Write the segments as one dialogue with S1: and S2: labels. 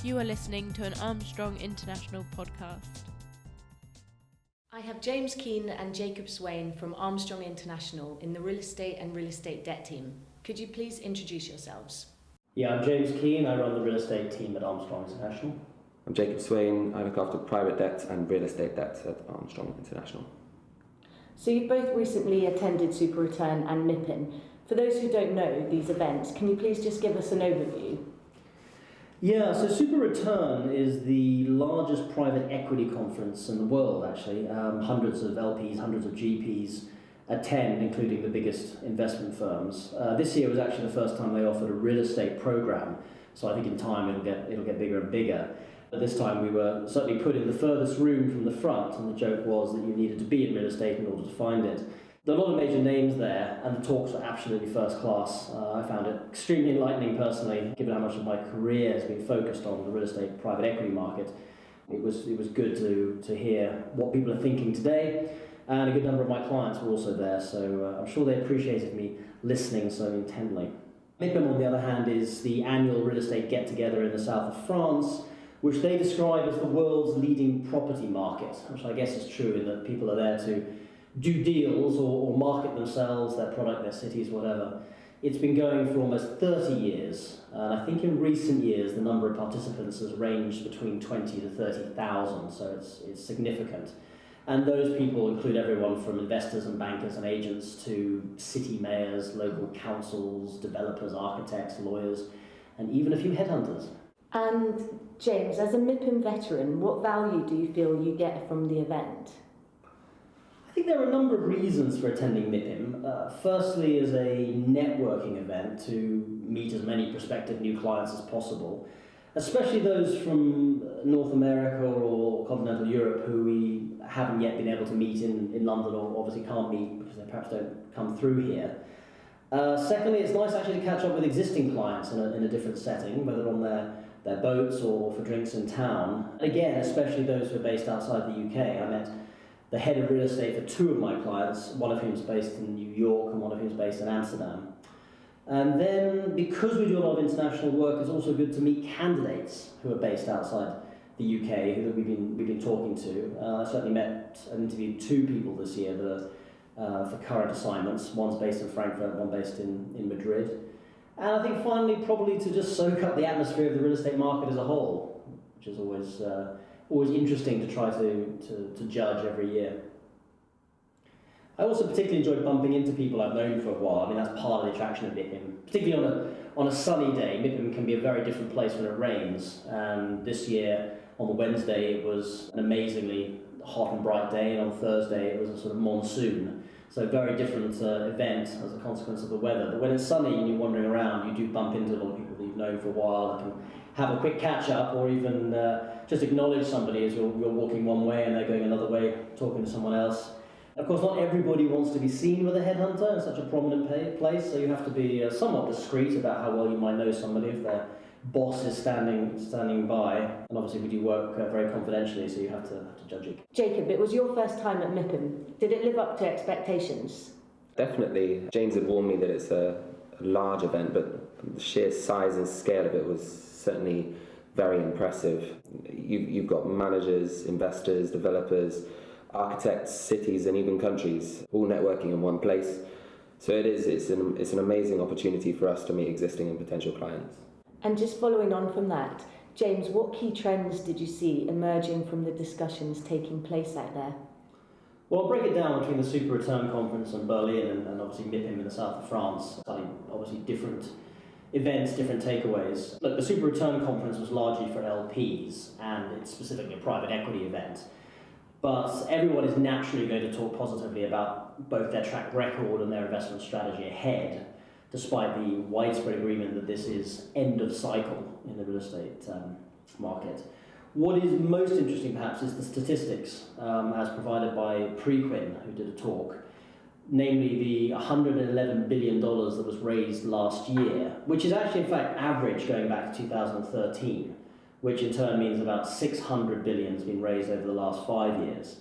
S1: You are listening to an Armstrong International podcast.
S2: I have jameskeen and Jacob Swain from Armstrong International in the real estate and real estate debt team. Could you please introduce yourselves?
S3: Yeah, I'm Jameskeen. I run the real estate team at Armstrong International.
S4: I'm Jacob Swain. I look after private debt and real estate debt at Armstrong International.
S2: So you've both recently attended SuperReturn and MIPIM. For those who don't know these events, can you please just give us an overview?
S3: Yeah, so SuperReturn is the largest private equity conference in the world, actually. Hundreds of LPs, hundreds of GPs attend, including the biggest investment firms. This year was actually the first time they offered a real estate program, so I think in time it'll get bigger and bigger. But this time we were certainly put in the furthest room from the front, and the joke was that you needed to be in real estate in order to find it. There are a lot of major names there, and the talks were absolutely first class. I found it extremely enlightening personally, given how much of my career has been focused on the real estate private equity market. It was good to hear what people are thinking today, and a good number of my clients were also there, so I'm sure they appreciated me listening so intently. MIPIM, on the other hand, is the annual real estate get-together in the south of France, which they describe as the world's leading property market, which I guess is true in that people are there to do deals or market themselves, their product, their cities, whatever. It's been going for almost 30 years, and I think in recent years the number of participants has ranged between 20 to 30,000, so it's significant. And those people include everyone from investors and bankers and agents to city mayors, local councils, developers, architects, lawyers, and even a few headhunters.
S2: And James, as a MIPIM veteran, what value do you feel you get from the event?
S3: I think there are a number of reasons for attending MIPIM. Firstly, as a networking event to meet as many prospective new clients as possible, especially those from North America or continental Europe who we haven't yet been able to meet in London, or obviously can't meet because they perhaps don't come through here. Secondly, it's nice actually to catch up with existing clients in a different setting, whether on their boats or for drinks in town. And again, especially those who are based outside the UK. I met the head of real estate for two of my clients, one of whom is based in New York and one of whom is based in Amsterdam. And then, because we do a lot of international work, it's also good to meet candidates who are based outside the UK who we've been talking to. I certainly met and interviewed two people this year that are for current assignments. One's based in Frankfurt, one based in Madrid. And I think finally, probably to just soak up the atmosphere of the real estate market as a whole, which is always interesting to try to judge every year. I also particularly enjoyed bumping into people I've known for a while. I mean, that's part of the attraction of MIPIM. Particularly on a sunny day, MIPIM can be a very different place when it rains. And this year, on the Wednesday, it was an amazingly hot and bright day, and on Thursday it was a sort of monsoon. So a very different event as a consequence of the weather. But when it's sunny and you're wandering around, you do bump into a lot of people that you've known for a while and can have a quick catch-up, or even just acknowledge somebody as you're walking one way and they're going another way, talking to someone else. Of course, not everybody wants to be seen with a headhunter in such a prominent place, so you have to be somewhat discreet about how well you might know somebody if their boss is standing by. And obviously we do work very confidentially, so you have to judge it.
S2: Jacob, it was your first time at MIPIM. Did it live up to expectations?
S4: Definitely. James had warned me that it's a large event, but the sheer size and scale of it was certainly very impressive. You've got managers, investors, developers, architects, cities, and even countries all networking in one place. So it's an amazing opportunity for us to meet existing and potential clients.
S2: And just following on from that, James, what key trends did you see emerging from the discussions taking place out there?
S3: Well, I'll break it down between the SuperReturn conference in Berlin and obviously MIPIM in the south of France. Obviously different events, different takeaways. Look, the SuperReturn conference was largely for LPs, and it's specifically a private equity event. But everyone is naturally going to talk positively about both their track record and their investment strategy ahead, despite the widespread agreement that this is end of cycle in the real estate market. What is most interesting perhaps is the statistics as provided by Preqin, who did a talk, namely the $111 billion that was raised last year, which is actually in fact average going back to 2013, which in turn means about $600 billion has been raised over the last 5 years.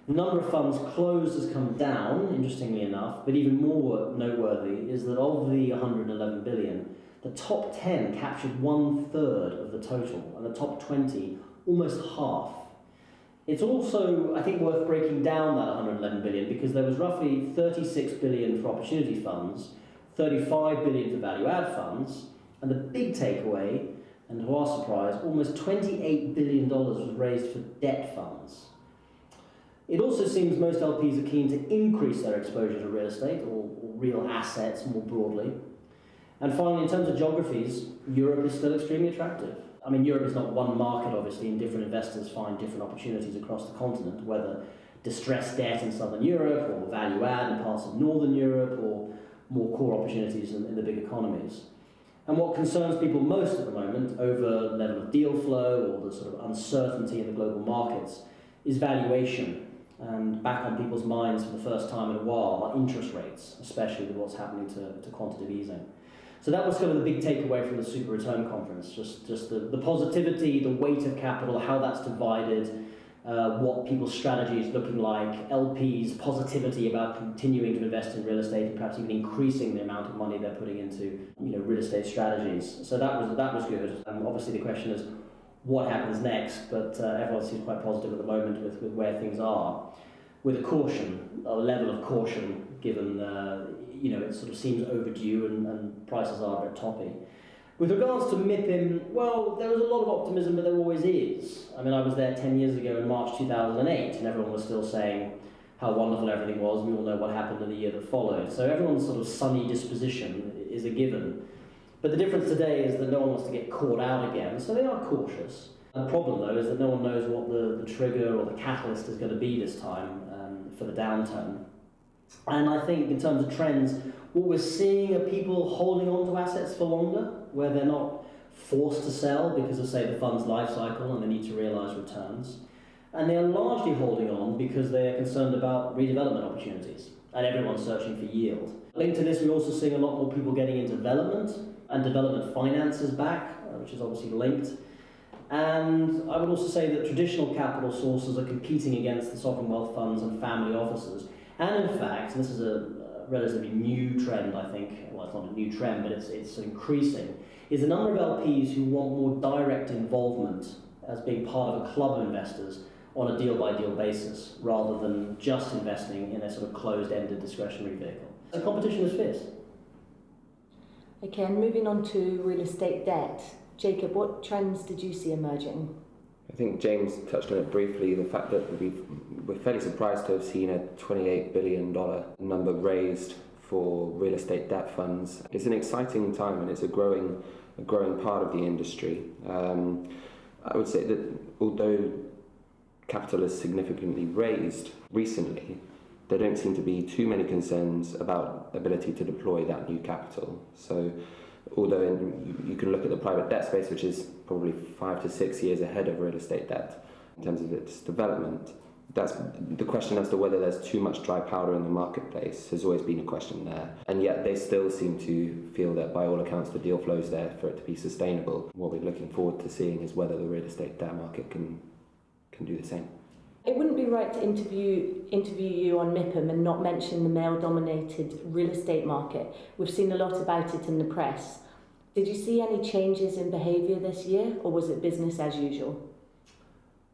S3: The number of funds closed has come down, interestingly enough, but even more noteworthy is that of the $111 billion, The top 10 captured 1/3 of the total, and the top 20 almost half. It's also, I think, worth breaking down that 111 billion because there was roughly 36 billion for opportunity funds, 35 billion for value-add funds, and the big takeaway, and to our surprise, almost $28 billion was raised for debt funds. It also seems most LPs are keen to increase their exposure to real estate or real assets more broadly. And finally, in terms of geographies, Europe is still extremely attractive. I mean, Europe is not one market, obviously, and different investors find different opportunities across the continent, whether distressed debt in southern Europe or value add in parts of northern Europe or more core opportunities in the big economies. And what concerns people most at the moment, over the level of deal flow or the sort of uncertainty in the global markets, is valuation. And back on people's minds for the first time in a while are interest rates, especially with what's happening to quantitative easing. So that was kind of the big takeaway from the SuperReturn conference, just the positivity, the weight of capital, how that's divided, what people's strategy is looking like, LPs' positivity about continuing to invest in real estate and perhaps even increasing the amount of money they're putting into real estate strategies. So that was good. Obviously the question is what happens next, but everyone seems quite positive at the moment with where things are, with a level of caution given it sort of seems overdue and prices are a bit toppy. With regards to MIPIM, well, there was a lot of optimism, but there always is. I mean, I was there 10 years ago in March 2008, and everyone was still saying how wonderful everything was. We all know what happened in the year that followed. So everyone's sort of sunny disposition is a given. But the difference today is that no one wants to get caught out again, so they are cautious. The problem, though, is that no one knows what the trigger or the catalyst is going to be this time for the downturn. And I think in terms of trends, what we're seeing are people holding on to assets for longer, where they're not forced to sell because of, say, the fund's life cycle and they need to realise returns. And they're largely holding on because they're concerned about redevelopment opportunities, and everyone's searching for yield. Linked to this, we're also seeing a lot more people getting into development, and development finance is back, which is obviously linked. And I would also say that traditional capital sources are competing against the sovereign wealth funds and family offices. And in fact, this is a relatively new trend, I think, well, it's not a new trend, but it's increasing, is the number of LPs who want more direct involvement as being part of a club of investors on a deal-by-deal basis, rather than just investing in a sort of closed-ended discretionary vehicle. The competition is fierce.
S2: Okay, and moving on to real estate debt. Jacob, what trends did you see emerging?
S4: I think James touched on it briefly, the fact that we're fairly surprised to have seen a $28 billion number raised for real estate debt funds. It's an exciting time and it's a growing part of the industry. I would say that although capital is significantly raised recently, there don't seem to be too many concerns about ability to deploy that new capital. So although you can look at the private debt space, which is probably 5 to 6 years ahead of real estate debt in terms of its development, that's the question as to whether there's too much dry powder in the marketplace has always been a question there. And yet they still seem to feel that by all accounts the deal flow is there for it to be sustainable. What we're looking forward to seeing is whether the real estate debt market can do the same.
S2: It wouldn't be right to interview you on MIPIM and not mention the male-dominated real estate market. We've seen a lot about it in the press. Did you see any changes in behaviour this year, or was it business as usual?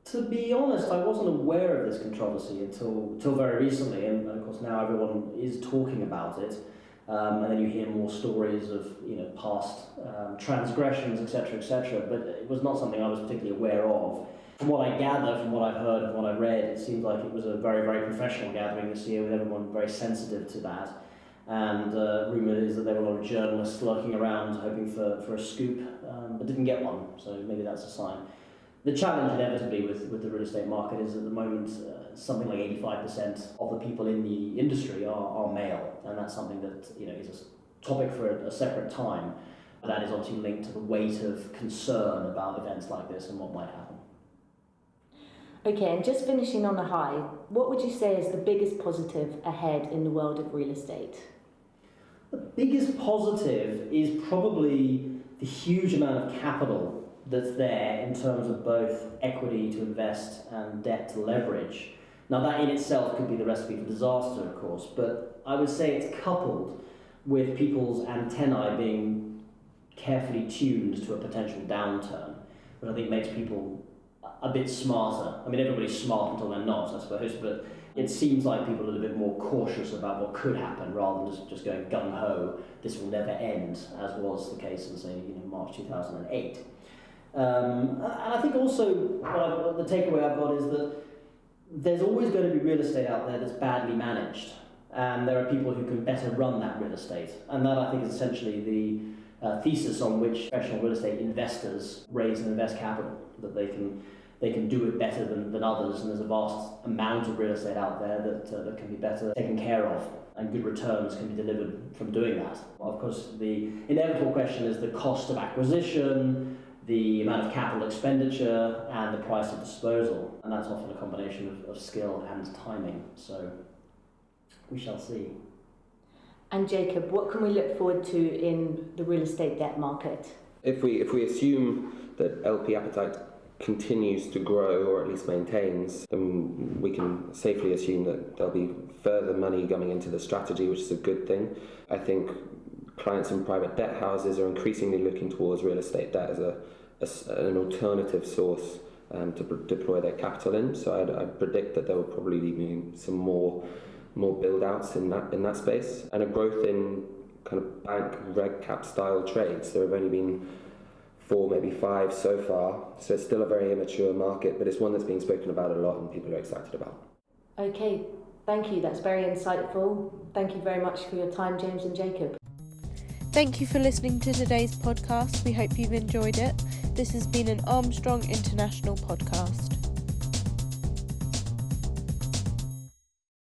S3: To be honest, I wasn't aware of this controversy until very recently, and of course now everyone is talking about it, and then you hear more stories of past transgressions, etc., but it was not something I was particularly aware of. From what I gather, from what I've heard and what I read, it seems like it was a very, very professional gathering this year with everyone very sensitive to that. And rumour is that there were a lot of journalists lurking around hoping for a scoop, but didn't get one, so maybe that's a sign. The challenge inevitably with the real estate market is at the moment something like 85% of the people in the industry are male, and that's something that is a topic for a separate time. That is obviously linked to the weight of concern about events like this and what might happen.
S2: Okay, and just finishing on a high, what would you say is the biggest positive ahead in the world of real estate?
S3: The biggest positive is probably the huge amount of capital that's there in terms of both equity to invest and debt to leverage. Now that in itself could be the recipe for disaster, of course, but I would say it's coupled with people's antennae being carefully tuned to a potential downturn, which I think makes people a bit smarter. I mean, everybody's smart until they're not, I suppose, but it seems like people are a little bit more cautious about what could happen rather than just going gung-ho, this will never end, as was the case in, say, March 2008. And I think also the takeaway I've got is that there's always going to be real estate out there that's badly managed, and there are people who can better run that real estate. And that, I think, is essentially the thesis on which professional real estate investors raise and invest capital, that they can do it better than others, and there's a vast amount of real estate out there that can be better taken care of, and good returns can be delivered from doing that. Well, of course, the inevitable question is the cost of acquisition, the amount of capital expenditure, and the price of disposal, and that's often a combination of skill and timing, so we shall see.
S2: And Jacob, what can we look forward to in the real estate debt market?
S4: If we assume that LP appetite continues to grow, or at least maintains, then we can safely assume that there'll be further money coming into the strategy, which is a good thing. I think clients in private debt houses are increasingly looking towards real estate debt as an alternative source to deploy their capital in. So I'd predict that there will probably be some more build-outs in that space, and a growth in kind of bank reg cap style trades. There have only been 4, maybe 5 so far, so it's still a very immature market, but it's one that's being spoken about a lot and people are excited about.
S2: Okay, thank you. That's very insightful. Thank you very much for your time, James and Jacob.
S1: Thank you for listening to today's podcast. We hope you've enjoyed it. This has been an Armstrong International podcast.